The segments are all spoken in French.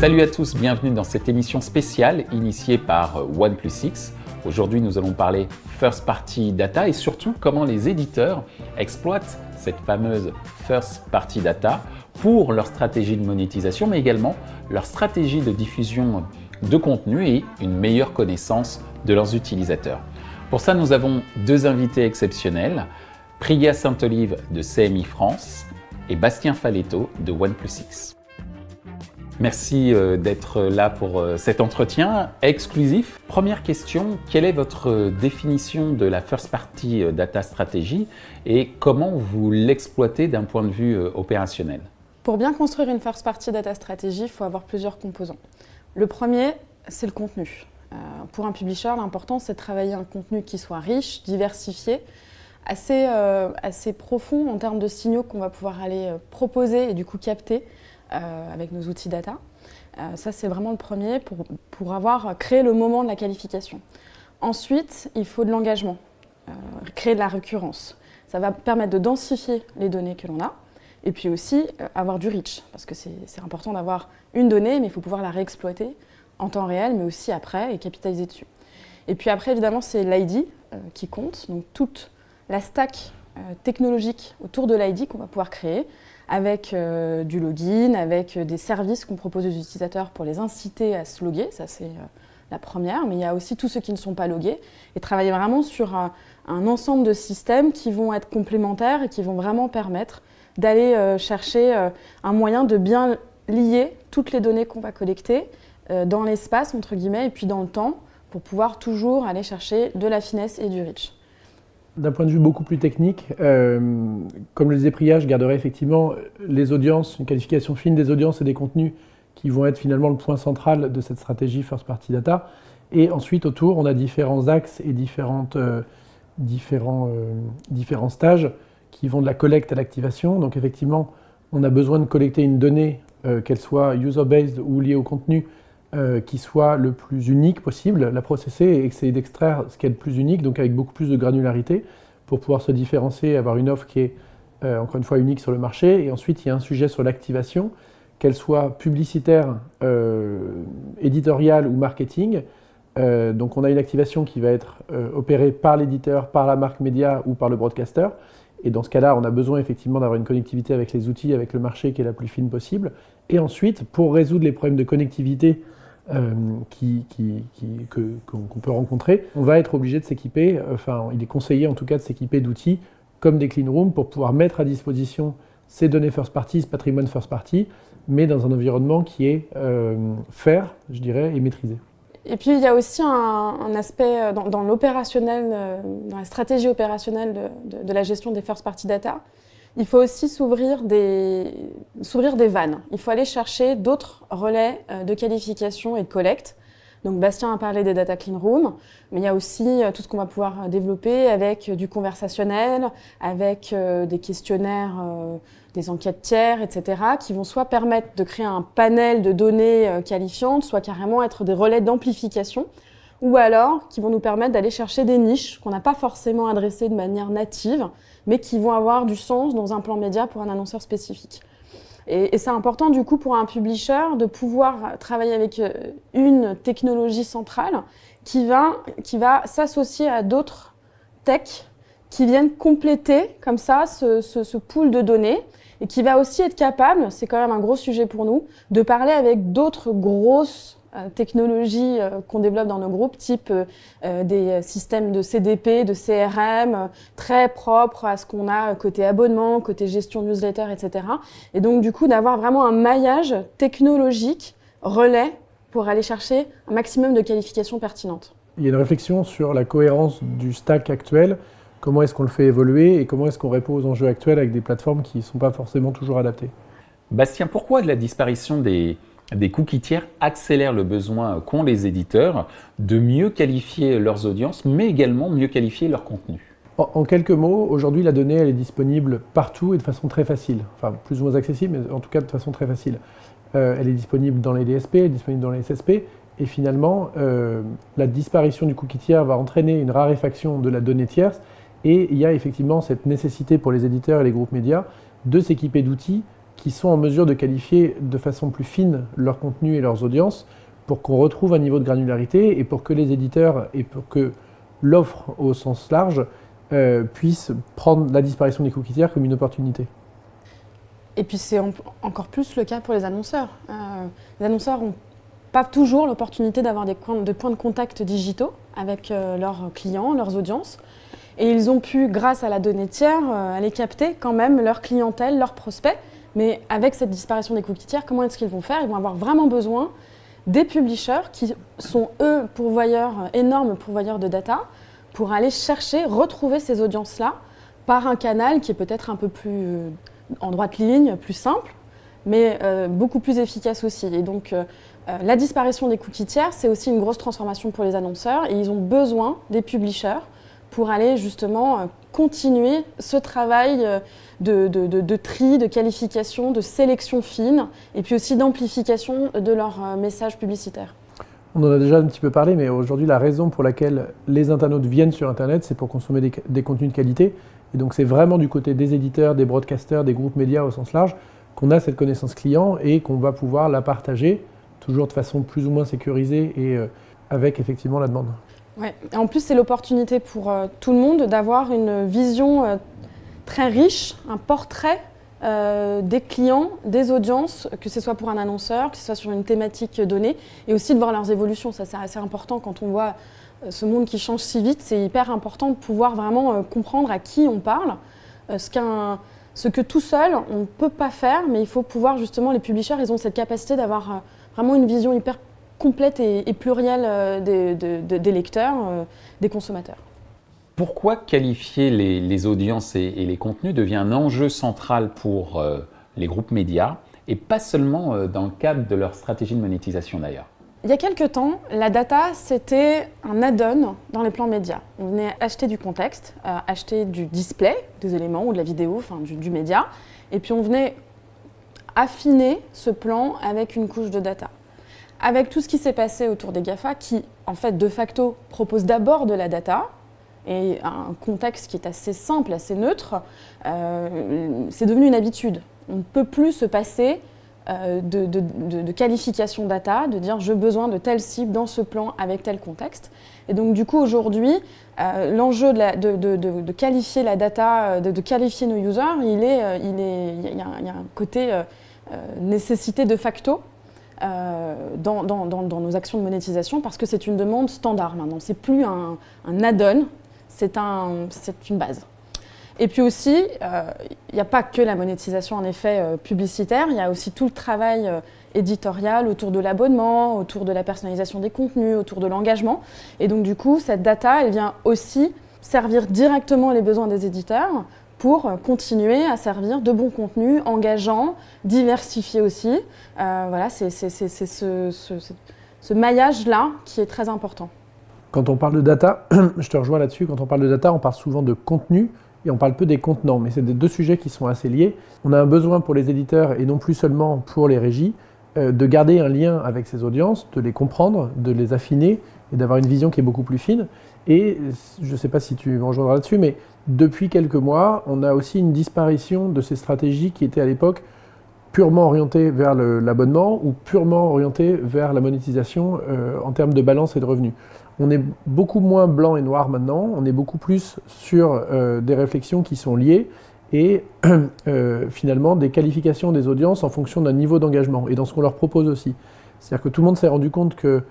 Salut à tous, bienvenue dans cette émission spéciale initiée par OnePlus6. Aujourd'hui, nous allons parler First Party Data et surtout comment les éditeurs exploitent cette fameuse First Party Data pour leur stratégie de monétisation, mais également leur stratégie de diffusion de contenu et une meilleure connaissance de leurs utilisateurs. Pour ça, nous avons deux invités exceptionnels, Priya Saint-Olive de CMI France et Bastien Faletto de OnePlus6. Merci d'être là pour cet entretien exclusif. Première question, quelle est votre définition de la First Party Data Strategy et comment vous l'exploitez d'un point de vue opérationnel? Pour bien construire une First Party Data Strategy, il faut avoir plusieurs composants. Le premier, c'est le contenu. Pour un publisher, l'important, c'est de travailler un contenu qui soit riche, diversifié, assez profond en termes de signaux qu'on va pouvoir aller proposer et du coup capter avec nos outils data. Ça, c'est vraiment le premier pour avoir créé le moment de la qualification. Ensuite, il faut de l'engagement, créer de la récurrence. Ça va permettre de densifier les données que l'on a et puis aussi avoir du reach, parce que c'est important d'avoir une donnée, mais il faut pouvoir la réexploiter en temps réel, mais aussi après et capitaliser dessus. Et puis après, évidemment, c'est l'ID qui compte, donc toute la stack technologique autour de l'ID qu'on va pouvoir créer, avec du login, avec des services qu'on propose aux utilisateurs pour les inciter à se loguer, ça c'est la première, mais il y a aussi tous ceux qui ne sont pas logués, et travailler vraiment sur un ensemble de systèmes qui vont être complémentaires et qui vont vraiment permettre d'aller chercher un moyen de bien lier toutes les données qu'on va collecter dans l'espace, entre guillemets, et puis dans le temps, pour pouvoir toujours aller chercher de la finesse et du reach. D'un point de vue beaucoup plus technique, comme le disait Priya, je garderai effectivement les audiences, une qualification fine des audiences et des contenus qui vont être finalement le point central de cette stratégie First Party Data. Et ensuite, autour, on a différents axes et différents stages qui vont de la collecte à l'activation. Donc effectivement, on a besoin de collecter une donnée, qu'elle soit user-based ou liée au contenu, qui soit le plus unique possible, la processer et essayer d'extraire ce qui est le plus unique, donc avec beaucoup plus de granularité, pour pouvoir se différencier, avoir une offre qui est, encore une fois, unique sur le marché. Et ensuite, il y a un sujet sur l'activation, qu'elle soit publicitaire, éditoriale ou marketing. Donc on a une activation qui va être opérée par l'éditeur, par la marque média ou par le broadcaster. Et dans ce cas-là, on a besoin effectivement d'avoir une connectivité avec les outils, avec le marché qui est la plus fine possible. Et ensuite, pour résoudre les problèmes de connectivité qu'on peut rencontrer, on va être obligé de s'équiper, il est conseillé en tout cas de s'équiper d'outils comme des clean rooms pour pouvoir mettre à disposition ces données first party, ce patrimoine first party, mais dans un environnement qui est fair, je dirais, et maîtrisé. Et puis il y a aussi un aspect dans l'opérationnel, dans la stratégie opérationnelle de la gestion des first party data. Il faut aussi s'ouvrir des vannes. Il faut aller chercher d'autres relais de qualification et de collecte. Donc Bastien a parlé des data clean rooms, mais il y a aussi tout ce qu'on va pouvoir développer avec du conversationnel, avec des questionnaires, des enquêtes tiers, etc., qui vont soit permettre de créer un panel de données qualifiantes, soit carrément être des relais d'amplification, ou alors qui vont nous permettre d'aller chercher des niches qu'on n'a pas forcément adressées de manière native, mais qui vont avoir du sens dans un plan média pour un annonceur spécifique. Et c'est important du coup pour un publisher de pouvoir travailler avec une technologie centrale qui va s'associer à d'autres techs qui viennent compléter comme ça ce pool de données et qui va aussi être capable, c'est quand même un gros sujet pour nous, de parler avec d'autres grosses technologies qu'on développe dans nos groupes, type des systèmes de CDP, de CRM, très propres à ce qu'on a côté abonnement, côté gestion newsletter, etc. Et donc du coup d'avoir vraiment un maillage technologique relais pour aller chercher un maximum de qualifications pertinentes. Il y a une réflexion sur la cohérence du stack actuel, comment est-ce qu'on le fait évoluer et comment est-ce qu'on répond aux enjeux actuels avec des plateformes qui ne sont pas forcément toujours adaptées. Bastien, pourquoi la disparition des cookies tiers accélèrent le besoin qu'ont les éditeurs de mieux qualifier leurs audiences, mais également mieux qualifier leur contenu? En quelques mots, aujourd'hui, la donnée elle est disponible partout et de façon très facile. Enfin, plus ou moins accessible, mais en tout cas de façon très facile. Elle est disponible dans les DSP, elle est disponible dans les SSP. Et finalement, la disparition du cookie tiers va entraîner une raréfaction de la donnée tierce. Et il y a effectivement cette nécessité pour les éditeurs et les groupes médias de s'équiper d'outils qui sont en mesure de qualifier de façon plus fine leur contenu et leurs audiences pour qu'on retrouve un niveau de granularité et pour que les éditeurs et pour que l'offre au sens large puisse prendre la disparition des cookies tiers comme une opportunité. Et puis c'est encore plus le cas pour les annonceurs. Les annonceurs n'ont pas toujours l'opportunité d'avoir des points de contact digitaux avec leurs clients, leurs audiences. Et ils ont pu, grâce à la donnée tiers, aller capter quand même leur clientèle, leurs prospects. Mais avec cette disparition des cookies tiers, comment est-ce qu'ils vont faire ? Ils vont avoir vraiment besoin des publishers qui sont, eux, énormes pourvoyeurs de data, pour aller chercher, retrouver ces audiences-là par un canal qui est peut-être un peu plus en droite ligne, plus simple, mais beaucoup plus efficace aussi. Et donc, la disparition des cookies tiers, c'est aussi une grosse transformation pour les annonceurs et ils ont besoin des publishers pour aller justement continuer ce travail de tri, de qualification, de sélection fine et puis aussi d'amplification de leurs messages publicitaires. On en a déjà un petit peu parlé, mais aujourd'hui, la raison pour laquelle les internautes viennent sur Internet, c'est pour consommer des contenus de qualité. Et donc, c'est vraiment du côté des éditeurs, des broadcasters, des groupes médias au sens large, qu'on a cette connaissance client et qu'on va pouvoir la partager, toujours de façon plus ou moins sécurisée et avec effectivement la demande. Ouais. Et en plus, c'est l'opportunité pour tout le monde d'avoir une vision très riche, un portrait des clients, des audiences, que ce soit pour un annonceur, que ce soit sur une thématique donnée, et aussi de voir leurs évolutions. Ça, c'est assez important quand on voit ce monde qui change si vite. C'est hyper important de pouvoir vraiment comprendre à qui on parle, ce que tout seul, on ne peut pas faire, mais il faut pouvoir justement, les publishers, ils ont cette capacité d'avoir vraiment une vision hyper complète et plurielle des lecteurs, des consommateurs. Pourquoi qualifier les audiences et les contenus devient un enjeu central pour les groupes médias et pas seulement dans le cadre de leur stratégie de monétisation d'ailleurs ? Il y a quelques temps, la data, c'était un add-on dans les plans médias. On venait acheter du contexte, acheter du display, des éléments ou de la vidéo, enfin du média, et puis on venait affiner ce plan avec une couche de data. Avec tout ce qui s'est passé autour des GAFA, qui en fait de facto proposent d'abord de la data, et un contexte qui est assez simple, assez neutre, c'est devenu une habitude. On ne peut plus se passer de qualification data, de dire j'ai besoin de telle cible dans ce plan avec tel contexte. Et donc du coup aujourd'hui, l'enjeu de qualifier la data, de qualifier nos users, il y a un côté nécessité de facto dans nos actions de monétisation parce que c'est une demande standard maintenant. C'est plus un add-on, c'est une base. Et puis aussi, il n'y a pas que la monétisation en effet publicitaire, il y a aussi tout le travail éditorial autour de l'abonnement, autour de la personnalisation des contenus, autour de l'engagement. Et donc du coup, cette data, elle vient aussi servir directement les besoins des éditeurs pour continuer à servir de bons contenus, engageants, diversifiés aussi. Voilà, c'est ce maillage-là qui est très important. Quand on parle de data, je te rejoins là-dessus, quand on parle de data, on parle souvent de contenu et on parle peu des contenants, mais c'est des deux sujets qui sont assez liés. On a un besoin pour les éditeurs et non plus seulement pour les régies de garder un lien avec ces audiences, de les comprendre, de les affiner et d'avoir une vision qui est beaucoup plus fine. Et je ne sais pas si tu me rejoindras là-dessus, mais depuis quelques mois, on a aussi une disparition de ces stratégies qui étaient à l'époque purement orientées vers l'abonnement ou purement orientées vers la monétisation en termes de balance et de revenus. On est beaucoup moins blanc et noir maintenant, on est beaucoup plus sur des réflexions qui sont liées et finalement des qualifications des audiences en fonction d'un niveau d'engagement et dans ce qu'on leur propose aussi. C'est-à-dire que tout le monde s'est rendu compte que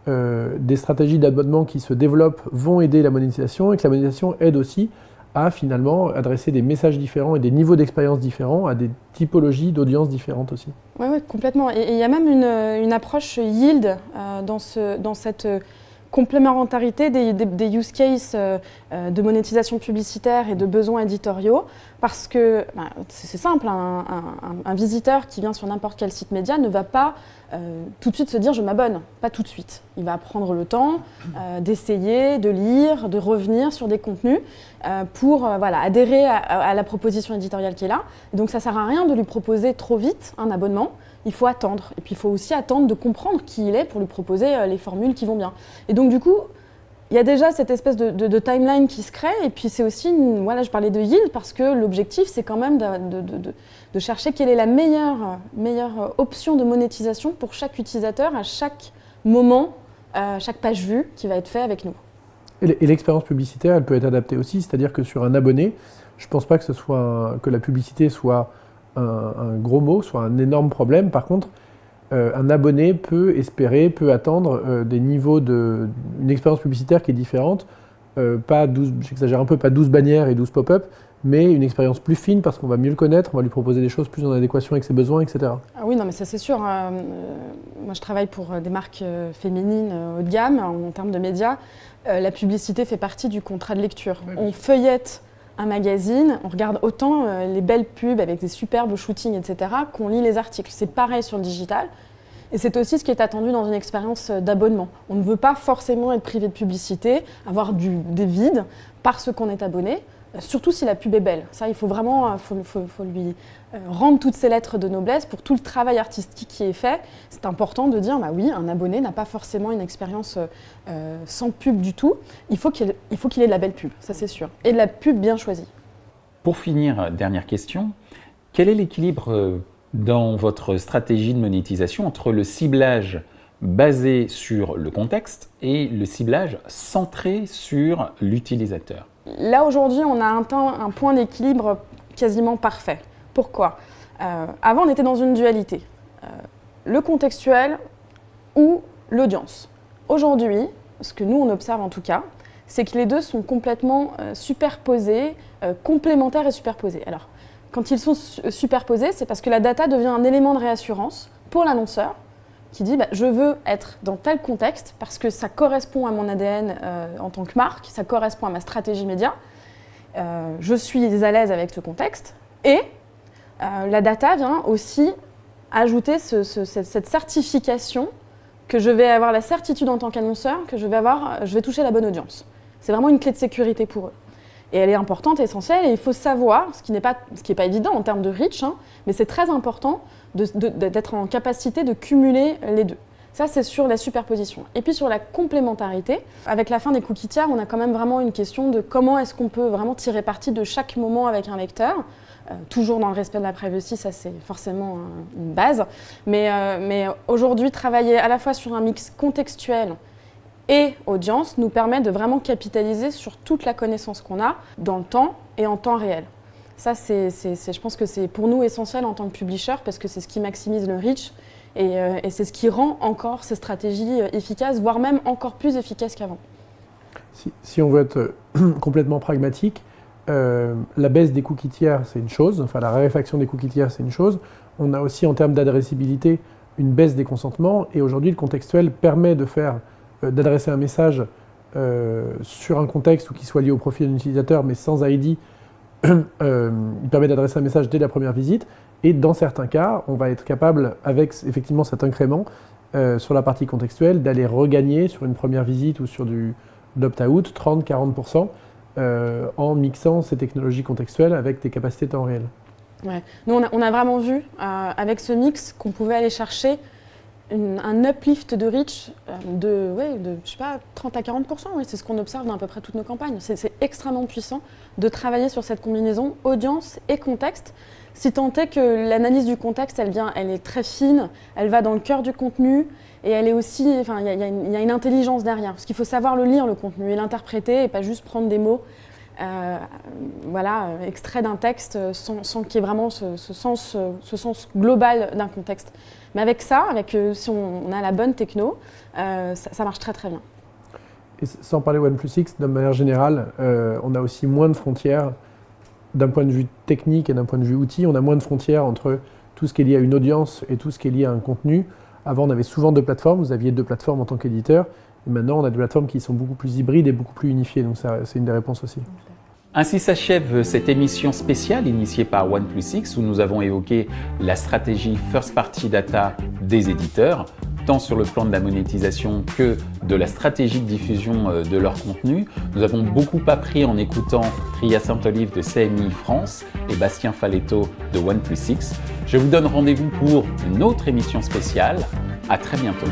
des stratégies d'abonnement qui se développent vont aider la monétisation et que la monétisation aide aussi à finalement adresser des messages différents et des niveaux d'expérience différents à des typologies d'audiences différentes aussi. Oui, complètement. Et il y a même une approche yield dans cette complémentarité des use cases de monétisation publicitaire et de besoins éditoriaux, parce que c'est simple, un visiteur qui vient sur n'importe quel site média ne va pas tout de suite se dire je m'abonne, pas tout de suite. Il va prendre le temps d'essayer, de lire, de revenir sur des contenus pour adhérer à la proposition éditoriale qui est là. Et donc ça ne sert à rien de lui proposer trop vite un abonnement. Il faut attendre. Et puis il faut aussi attendre de comprendre qui il est pour lui proposer les formules qui vont bien. Et donc du coup, il y a déjà cette espèce de timeline qui se crée, et puis c'est aussi, voilà, je parlais de yield, parce que l'objectif, c'est quand même de chercher quelle est la meilleure option de monétisation pour chaque utilisateur à chaque moment, à chaque page vue qui va être fait avec nous. Et l'expérience publicitaire, elle peut être adaptée aussi, c'est-à-dire que sur un abonné, je ne pense pas que la publicité soit un gros mot, soit un énorme problème. Par contre, un abonné peut attendre des niveaux une expérience publicitaire qui est différente, pas 12, j'exagère un peu, pas 12 bannières et 12 pop-up, mais une expérience plus fine parce qu'on va mieux le connaître, on va lui proposer des choses plus en adéquation avec ses besoins, etc. Ah oui, non, mais ça c'est sûr. Moi, je travaille pour des marques féminines haut de gamme en termes de médias. La publicité fait partie du contrat de lecture. Oui, on feuillette un magazine, on regarde autant les belles pubs avec des superbes shootings, etc., qu'on lit les articles. C'est pareil sur le digital. Et c'est aussi ce qui est attendu dans une expérience d'abonnement. On ne veut pas forcément être privé de publicité, avoir des vides parce qu'on est abonné, surtout si la pub est belle. Ça, il faut vraiment faut lui rendre toutes ses lettres de noblesse pour tout le travail artistique qui est fait. C'est important de dire, bah oui, un abonné n'a pas forcément une expérience sans pub du tout. Il faut qu'il ait de la belle pub, ça c'est sûr, et de la pub bien choisie. Pour finir, dernière question, quel est l'équilibre dans votre stratégie de monétisation entre le ciblage basé sur le contexte et le ciblage centré sur l'utilisateur? Là, aujourd'hui, on a atteint un point d'équilibre quasiment parfait. Pourquoi ? Avant, on était dans une dualité. Le contextuel ou l'audience. Aujourd'hui, ce que nous, on observe en tout cas, c'est que les deux sont complètement superposés, complémentaires et superposés. Alors, quand ils sont superposés, c'est parce que la data devient un élément de réassurance pour l'annonceur qui dit je veux être dans tel contexte parce que ça correspond à mon ADN en tant que marque, ça correspond à ma stratégie média, je suis à l'aise avec ce contexte et la data vient aussi ajouter cette certification que je vais avoir la certitude en tant qu'annonceur que je vais toucher la bonne audience. C'est vraiment une clé de sécurité pour eux. Et elle est importante, essentielle, et il faut savoir, ce qui n'est pas évident en termes de reach, mais c'est très important d'être en capacité de cumuler les deux. Ça, c'est sur la superposition. Et puis sur la complémentarité, avec la fin des cookies tiers, on a quand même vraiment une question de comment est-ce qu'on peut vraiment tirer parti de chaque moment avec un lecteur, toujours dans le respect de la privacy, ça c'est forcément une base. Mais aujourd'hui, travailler à la fois sur un mix contextuel et audience nous permet de vraiment capitaliser sur toute la connaissance qu'on a dans le temps et en temps réel. Ça, je pense que c'est pour nous essentiel en tant que publisher parce que c'est ce qui maximise le reach et c'est ce qui rend encore ces stratégies efficaces, voire même encore plus efficaces qu'avant. Si on veut être complètement pragmatique, la baisse des cookies tiers, c'est une chose, enfin la raréfaction des cookies tiers, c'est une chose. On a aussi en termes d'adressibilité une baisse des consentements et aujourd'hui le contextuel permet d'adresser un message sur un contexte ou qui soit lié au profil d'un utilisateur mais sans ID. Il permet d'adresser un message dès la première visite et dans certains cas, on va être capable, avec effectivement cet incrément sur la partie contextuelle, d'aller regagner sur une première visite ou sur du opt-out 30-40% en mixant ces technologies contextuelles avec des capacités temps réel. Ouais. Nous, on a vraiment vu avec ce mix qu'on pouvait aller chercher un uplift de reach de je sais pas, 30 à 40%. Oui, c'est ce qu'on observe dans à peu près toutes nos campagnes. C'est extrêmement puissant de travailler sur cette combinaison audience et contexte. Si tant est que l'analyse du contexte, elle est très fine, elle va dans le cœur du contenu et elle est aussi, il y a une intelligence derrière. Parce qu'il faut savoir le lire, le contenu, et l'interpréter et pas juste prendre des mots extraits d'un texte sans qu'il y ait vraiment ce sens global d'un contexte. Mais avec ça, si on a la bonne techno, ça marche très très bien. Et sans parler OnePlus X, de manière générale, on a aussi moins de frontières d'un point de vue technique et d'un point de vue outil. On a moins de frontières entre tout ce qui est lié à une audience et tout ce qui est lié à un contenu. Avant, on avait souvent deux plateformes. Vous aviez deux plateformes en tant qu'éditeur. Et maintenant, on a des plateformes qui sont beaucoup plus hybrides et beaucoup plus unifiées. Donc ça, c'est une des réponses aussi. Ainsi s'achève cette émission spéciale initiée par OnePlus X où nous avons évoqué la stratégie First Party Data des éditeurs, tant sur le plan de la monétisation que de la stratégie de diffusion de leur contenu. Nous avons beaucoup appris en écoutant Priya Saint-Olive de CMI France et Bastien Faletto de OnePlus X. Je vous donne rendez-vous pour une autre émission spéciale. À très bientôt.